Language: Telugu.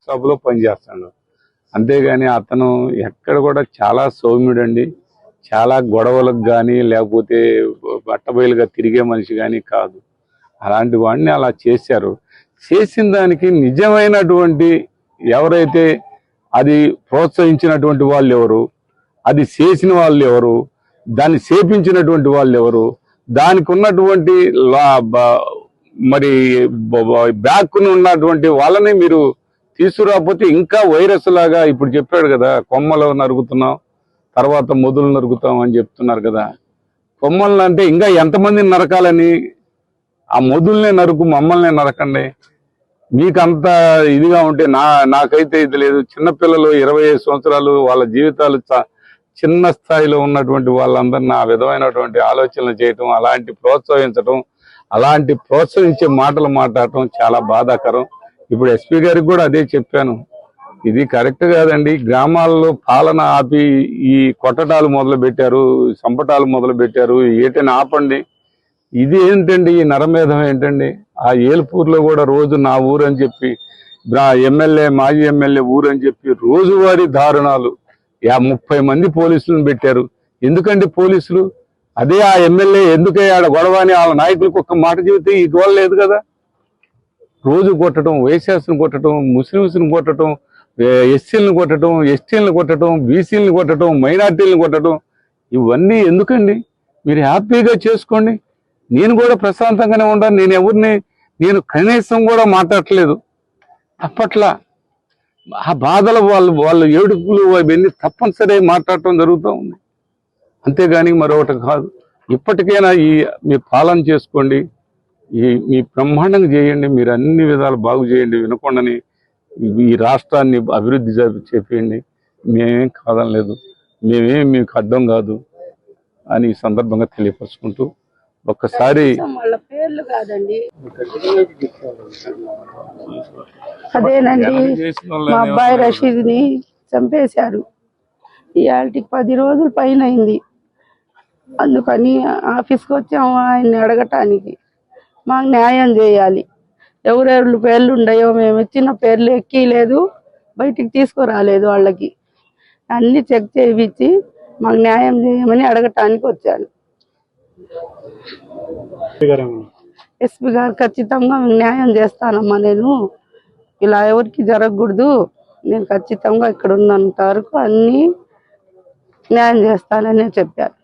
సభలో పనిచేస్తాడు. అంతేగాని అతను ఎక్కడ కూడా చాలా సౌమ్యుడండి. చాలా గొడవలకు కానీ లేకపోతే బట్టబయలుగా తిరిగే మనిషి కానీ కాదు. అలాంటి వాడిని అలా చేశారు. చేసిన దానికి నిజమైనటువంటి ఎవరైతే అది ప్రోత్సహించినటువంటి వాళ్ళు ఎవరు, అది చేసిన వాళ్ళు ఎవరు, దాన్ని చేపించినటువంటి వాళ్ళు ఎవరు, దానికి ఉన్నటువంటి మరి బ్యాక్ ఉన్నటువంటి వాళ్ళని మీరు తీసుకురాకపోతే ఇంకా వైరస్ లాగా ఇప్పుడు చెప్పాడు కదా, కొమ్మలు నరుగుతున్నాం తర్వాత మొదలు నరుగుతాం అని చెప్తున్నారు కదా. కొమ్మలు అంటే ఇంకా ఎంతమందిని నరకాలని? ఆ మొదలునే నరుకు, మమ్మల్నే నరకండి. మీకు అంత ఇదిగా ఉంటే నాకైతే ఇది లేదు. చిన్నపిల్లలు 25 సంవత్సరాలు వాళ్ళ జీవితాలు చిన్న స్థాయిలో ఉన్నటువంటి వాళ్ళందరినీ ఆ విధమైనటువంటి ఆలోచనలు చేయటం, అలాంటి ప్రోత్సహించడం, అలాంటి ప్రోత్సహించే మాటలు మాట్లాడటం చాలా బాధాకరం. ఇప్పుడు ఎస్పీ గారికి కూడా అదే చెప్పాను, ఇది కరెక్ట్ కాదండి. గ్రామాల్లో పాలన ఆపి ఈ కొట్టటాలు మొదలు పెట్టారు, సంపటాలు మొదలు పెట్టారు. ఏటైనా ఆపండి. ఇది ఏంటండి, ఈ నరమేధం ఏంటండి? ఆ ఏల్పూర్లో కూడా రోజు నా ఊరు అని చెప్పి ఎమ్మెల్యే మాజీ ఎమ్మెల్యే ఊరు అని చెప్పి రోజువారీ దారుణాలు 30 మంది పోలీసులను పెట్టారు. ఎందుకండి పోలీసులు? అదే ఆ ఎమ్మెల్యే ఎందుకయ్యాడ గొడవ అని వాళ్ళ నాయకులకు ఒక్క మాట చెబితే ఈ గోల లేదు కదా. రోజు కొట్టడం, వైశ్యాసులను కొట్టడం, ముస్లింస్ని కొట్టడం, ఎస్సీలను కొట్టడం, ఎస్టీలను కొట్టడం, బీసీలను కొట్టడం, మైనార్టీలను కొట్టడం, ఇవన్నీ ఎందుకండి? మీరు హ్యాపీగా చేసుకోండి. నేను కూడా ప్రశాంతంగానే ఉండాలి. నేను కనీసం కూడా మాట్లాడట్లేదు. తప్పట్లా ఆ బాధలు వాళ్ళు ఏడుపులు అవన్నీ తప్పనిసరి మాట్లాడటం జరుగుతూ ఉంది. అంతేగాని మరొకటి కాదు. ఇప్పటికైనా మీ పాలన చేసుకోండి, మీ బ్రహ్మాండంగా చేయండి. మీరు అన్ని విధాలు బాగు చేయండి. వినకుండాని ఈ రాష్ట్రాన్ని అభివృద్ధి చేయండి. మేమేం కాదనలేదు, మేమేం మీకు అర్థం కాదు అని ఈ సందర్భంగా తెలియపరుచుకుంటూ ఒక్కసారి వాళ్ళ పేర్లు కాదండి, అదేనండి మా అబ్బాయి రషీద్ని చంపేశారు. ఇవాళకి 10 రోజుల పైన అయింది. అందుకని ఆఫీస్కి వచ్చాము ఆయన్ని అడగటానికి. మాకు న్యాయం చేయాలి. ఎవరెవరి పేర్లు ఉన్నాయో మేము ఇచ్చిన పేర్లు ఎక్కిలేదు, బయటికి తీసుకురాలేదు. వాళ్ళకి అన్ని చెక్ చేయించి మాకు న్యాయం చేయమని అడగటానికి వచ్చాను. ఎస్పీ గారు ఖచ్చితంగా న్యాయం చేస్తానమ్మా, నేను ఇలా ఎవరికి జరగకూడదు, నేను ఖచ్చితంగా ఇక్కడ ఉన్నంత వరకు అన్ని న్యాయం చేస్తానని చెప్పారు.